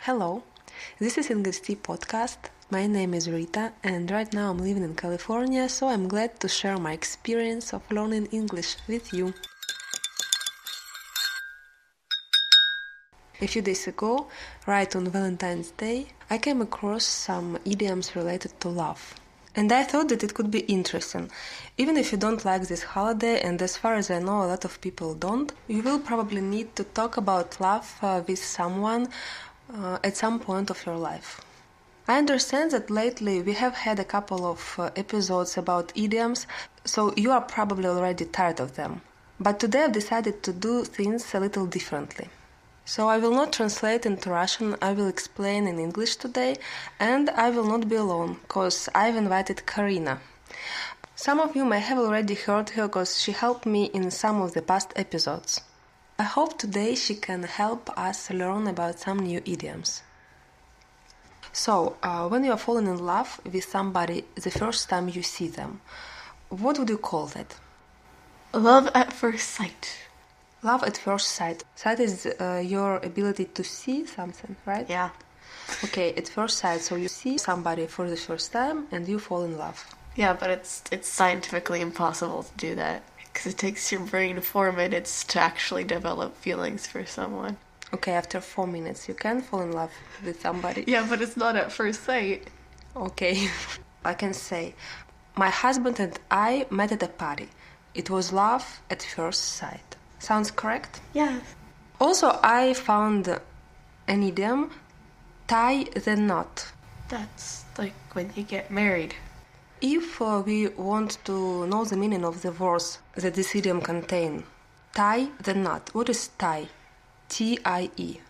Hello, this is English Tea Podcast. My name is Rita and right now I'm living in California, so I'm glad to share my experience of learning English with you. A few days ago, right on Valentine's Day, I came across some idioms related to love. And I thought that it could be interesting. Even if you don't like this holiday, and as far as I know a lot of people don't, you will probably need to talk about love with someone at some point of your life. I understand that lately we have had a couple of episodes about idioms, so you are probably already tired of them. But today I've decided to do things a little differently. So I will not translate into Russian, I will explain in English today, and I will not be alone, because I've invited Karina. Some of you may have already heard her because she helped me in some of the past episodes. I hope today she can help us learn about some new idioms. So, when you are falling in love with somebody the first time you see them, what would you call that? Love at first sight. Love at first sight. Sight is your ability to see something, right? Yeah. Okay, at first sight, so you see somebody for the first time and you fall in love. Yeah, but it's scientifically impossible to do that because it takes your brain 4 minutes to actually develop feelings for someone. Okay, after 4 minutes you can fall in love with somebody. Yeah, but it's not at first sight. Okay, I can say, my husband and I met at a party. It was love at first sight. Sounds correct? Yeah. Also, I found an idiom, tie the knot. That's like when you get married. If we want to know the meaning of the words that this idiom contain, tie the knot. What is tie? T-I-E.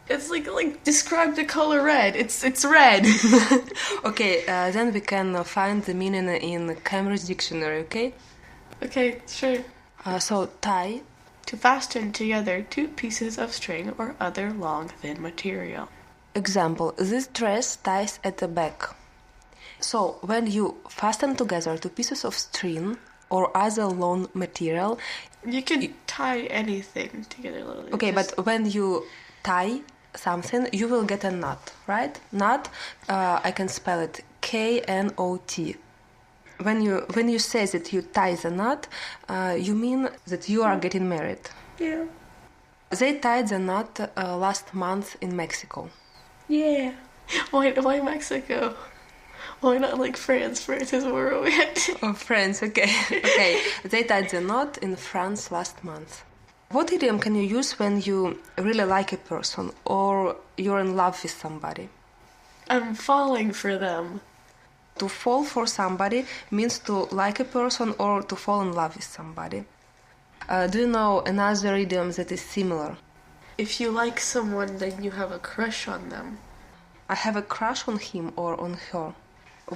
It's like describe the color red. It's red. Okay, then we can find the meaning in Cambridge Dictionary, okay? Okay, sure. So, tie. To fasten together 2 pieces of string or other long, thin material. Example, this dress ties at the back. So, when you fasten together 2 pieces of string or other long material... You can tie anything together. Literally. Okay, but when you tie something, you will get a knot, right? Knot, I can spell it K-N-O-T. When you say that you tie the knot, you mean that you are getting married. Yeah. They tied the knot last month in Mexico. Yeah. Why Mexico? Why not like France? France is more romantic. Oh, France, okay. Okay, they tied the knot in France last month. What idiom can you use when you really like a person or you're in love with somebody? I'm falling for them. To fall for somebody means to like a person or to fall in love with somebody. Do you know another idiom that is similar? If you like someone, then you have a crush on them. I have a crush on him or on her.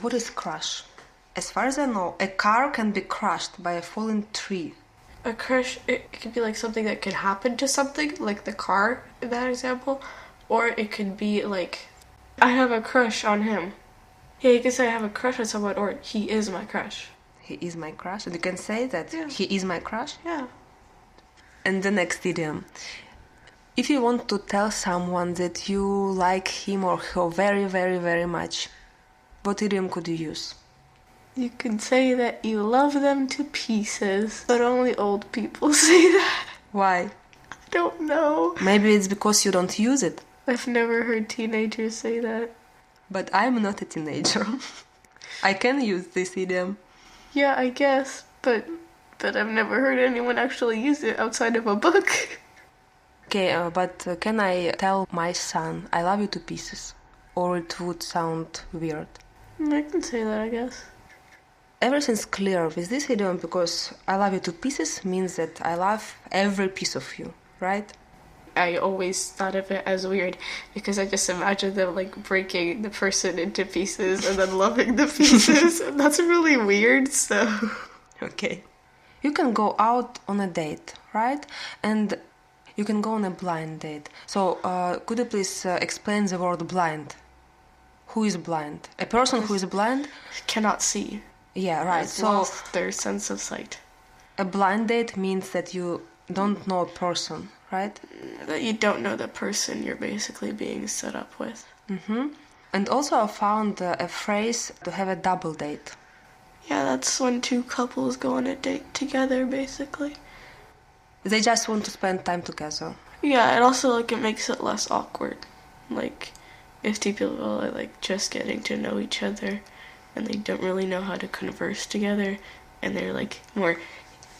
What is crush? As far as I know, a car can be crushed by a falling tree. A crush, it could be like something that could happen to something, like the car in that example. Or it could be like, I have a crush on him. Yeah, you can say I have a crush on someone, or he is my crush. He is my crush. And you can say that Yeah. he is my crush. Yeah. And the next idiom. If you want to tell someone that you like him or her very, very, very much, what idiom could you use? You can say that you love them to pieces, but only old people say that. Why? I don't know. Maybe it's because you don't use it. I've never heard teenagers say that. But I'm not a teenager. I can use this idiom. Yeah, I guess, but I've never heard anyone actually use it outside of a book. Okay, but can I tell my son, I love you to pieces? Or it would sound weird. I can say that, I guess. Everything's clear with this idiom because I love you to pieces means that I love every piece of you, right? I always thought of it as weird because I just imagined them like breaking the person into pieces and then loving the pieces, and that's really weird, so... Okay. You can go out on a date, right? And you can go on a blind date. So, could you please explain the word blind? Who is blind? A person who is blind? Cannot see. Yeah, right. Has So, lost their sense of sight. a blind date means that you don't know a person, right? That you don't know the person you're basically being set up with. Mm-hmm. And also I found a phrase to have a double date. Yeah, that's when two couples go on a date together, basically. They just want to spend time together. Yeah, and also, like, it makes it less awkward. Like, if two people are, like, just getting to know each other and they don't really know how to converse together and they're, like, more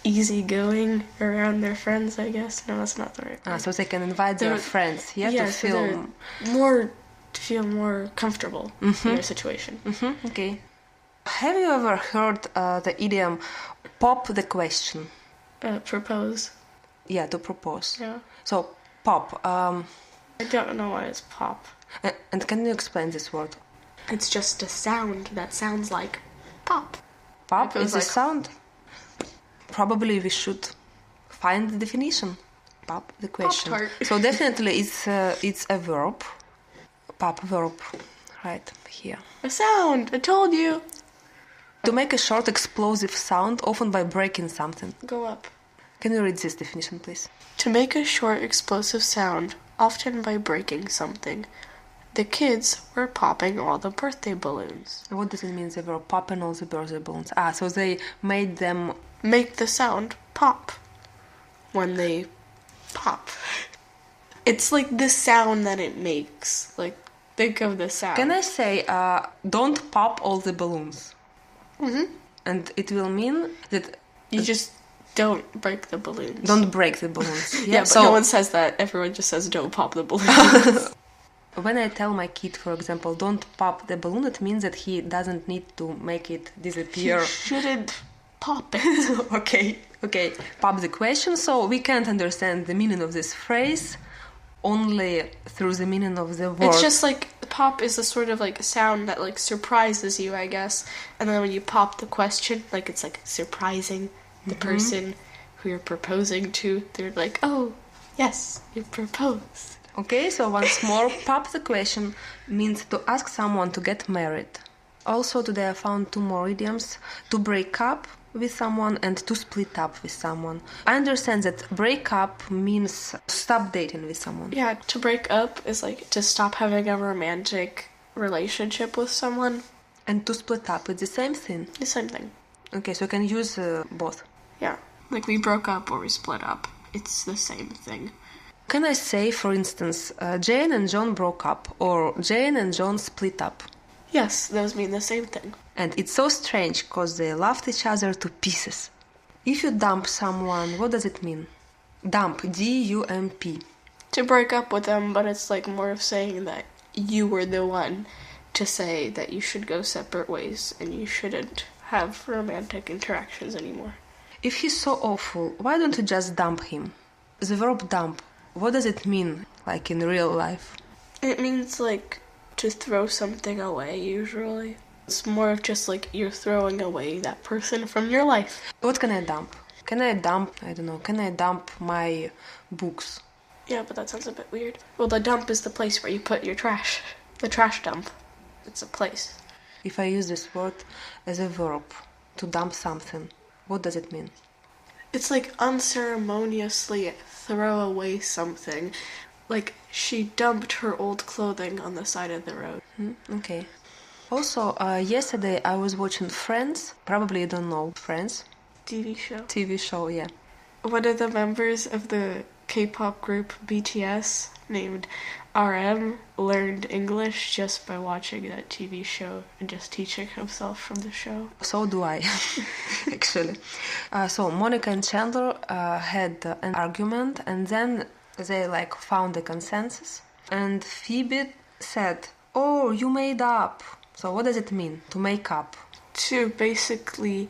easygoing around their friends, I guess. No, that's not the right word. So they can invite their friends here to feel... feel more comfortable in their situation. Mm-hmm. Okay. Have you ever heard the idiom pop the question? Propose. Yeah, to propose. Yeah. So, pop. I don't know why it's pop. And can you explain this word? It's just a sound that sounds like pop. Pop is a sound? Probably we should find the definition. Pop the question. Pop-tart. So definitely it's a verb. Pop verb. Right here. A sound! I told you! To make a short explosive sound, often by breaking something. Go up. Can you read this definition, please? To make a short explosive sound, often by breaking something. The kids were popping all the birthday balloons. What does it mean they were popping all the birthday balloons? So they made them... Make the sound pop. When they pop. It's like the sound that it makes. Like, think of the sound. Can I say, don't pop all the balloons? Mm-hmm. And it will mean that... You just don't break the balloons. Don't break the balloons. Yeah, but no one says that. Everyone just says don't pop the balloons. When I tell my kid, for example, don't pop the balloon, it means that he doesn't need to make it disappear. You shouldn't pop it. Okay. Pop the question. So we can't understand the meaning of this phrase only through the meaning of the word. It's just like pop is a sort of like sound that like surprises you, I guess. And then when you pop the question, like it's like surprising the person who you're proposing to. They're like, oh, yes, you proposed. Okay, so once more, pop the question means to ask someone to get married. Also today I found two more idioms: to break up with someone and to split up with someone. I understand that break up means stop dating with someone. Yeah, to break up is like to stop having a romantic relationship with someone. And to split up, it's the same thing? The same thing. Okay, so you can use both. Yeah, like we broke up or we split up. It's the same thing. Can I say, for instance, Jane and John broke up, or Jane and John split up? Yes, those mean the same thing. And it's so strange, because they loved each other to pieces. If you dump someone, what does it mean? Dump, D-U-M-P. To break up with them, but it's like more of saying that you were the one to say that you should go separate ways and you shouldn't have romantic interactions anymore. If he's so awful, why don't you just dump him? The verb dump, what does it mean, like in real life? It means like to throw something away, usually. It's more of just like you're throwing away that person from your life. What can I dump? Can I dump my books? Yeah, but that sounds a bit weird. Well, the dump is the place where you put your trash. The trash dump. It's a place. If I use this word as a verb, to dump something, what does it mean? It's like unceremoniously throw away something. Like she dumped her old clothing on the side of the road. Okay. Also, yesterday I was watching Friends. Probably you don't know Friends. TV show, yeah. One of the members of the K-pop group BTS named RM learned English just by watching that TV show and just teaching himself from the show. So do I, actually. So Monica and Chandler had an argument, and then they found a consensus. And Phoebe said, "Oh, you made up." So what does it mean, to make up? To basically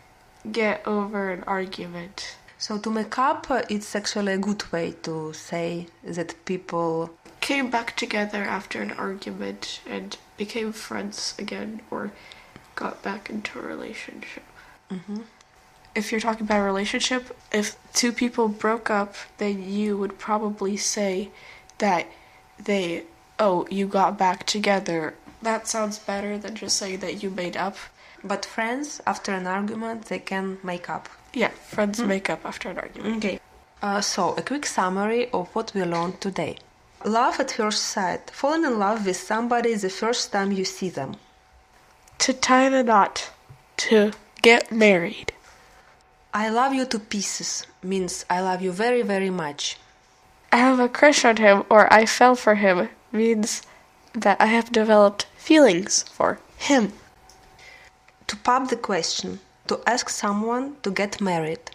get over an argument. So to make up, it's actually a good way to say that people came back together after an argument and became friends again, or got back into a relationship. Mm-hmm. If you're talking about a relationship, if two people broke up, then you would probably say that you got back together. That sounds better than just saying that you made up. But friends, after an argument, they can make up. Yeah, friends make up after an argument. Okay. So, a quick summary of what we learned today. Love at first sight. Falling in love with somebody the first time you see them. To tie the knot. To get married. I love you to pieces means I love you very, very much. I have a crush on him or I fell for him means that I have developed feelings for him. To pop the question. To ask someone to get married.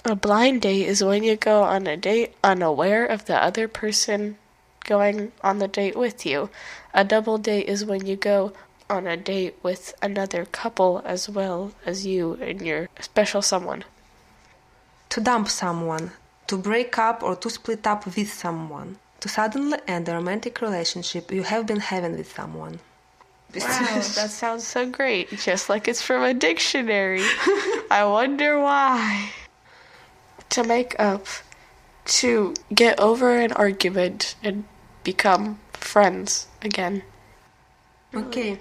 A blind date is when you go on a date unaware of the other person going on the date with you. A double date is when you go on a date with another couple as well as you and your special someone. To dump someone. To break up or to split up with someone. To suddenly end a romantic relationship you have been having with someone. Wow, that sounds so great. Just like it's from a dictionary. I wonder why. To make up. To get over an argument and become friends again. Okay.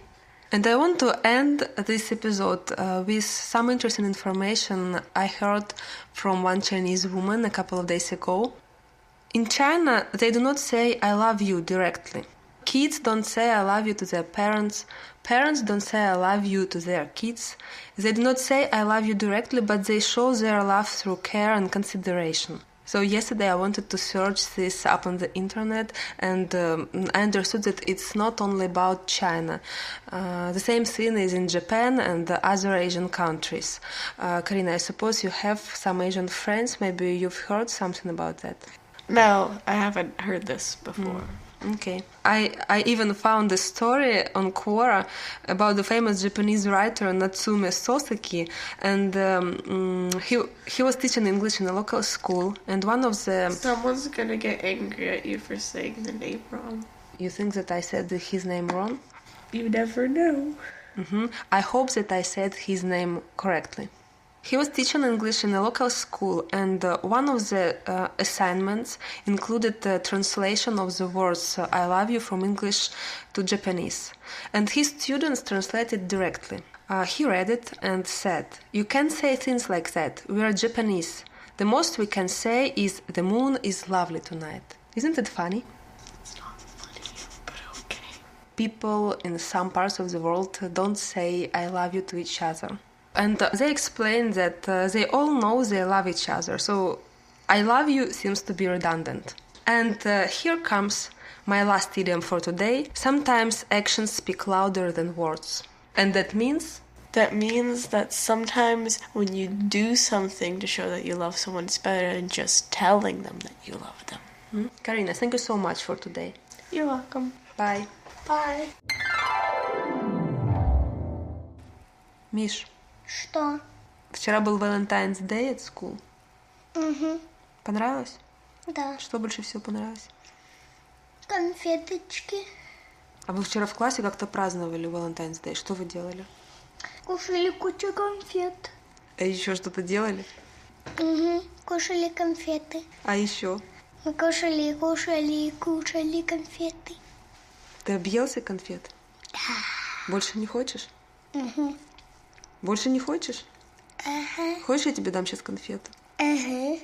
And I want to end this episode with some interesting information I heard from one Chinese woman a couple of days ago. In China, they do not say I love you directly. Kids don't say I love you to their parents. Parents don't say I love you to their kids. They do not say I love you directly, but they show their love through care and consideration. So yesterday I wanted to search this up on the internet, and I understood that it's not only about China. The same thing is in Japan and the other Asian countries. Karina, I suppose you have some Asian friends. Maybe you've heard something about that. No, I haven't heard this before. Okay. I even found a story on Quora about the famous Japanese writer Natsume Soseki, and he was teaching English in a local school, and one of the... Someone's gonna get angry at you for saying the name wrong. You think that I said his name wrong? You never know. I hope that I said his name correctly. He was teaching English in a local school, and one of the assignments included the translation of the words I love you from English to Japanese. And his students translated directly. He read it and said, "You can't say things like that. We are Japanese. The most we can say is the moon is lovely tonight." Isn't it funny? It's not funny, but okay. People in some parts of the world don't say I love you to each other. And they explain that they all know they love each other, so I love you seems to be redundant. And here comes my last idiom for today. Sometimes actions speak louder than words. And that means? That means that sometimes when you do something to show that you love someone, it's better than just telling them that you love them. Karina, thank you so much for today. You're welcome. Bye. Bye. Миш, Что? вчера был Valentine's Day at school. Угу. Понравилось? Да. Что больше всего понравилось? Конфеточки. А вы вчера в классе как-то праздновали Valentine's Day. Что вы делали? Кушали кучу конфет. А еще что-то делали? Угу. Кушали конфеты. А еще? Мы кушали конфеты. Ты объелся конфет? Да. Больше не хочешь? Угу. Больше не хочешь? Ага. Хочешь, я тебе дам сейчас конфету? Ага.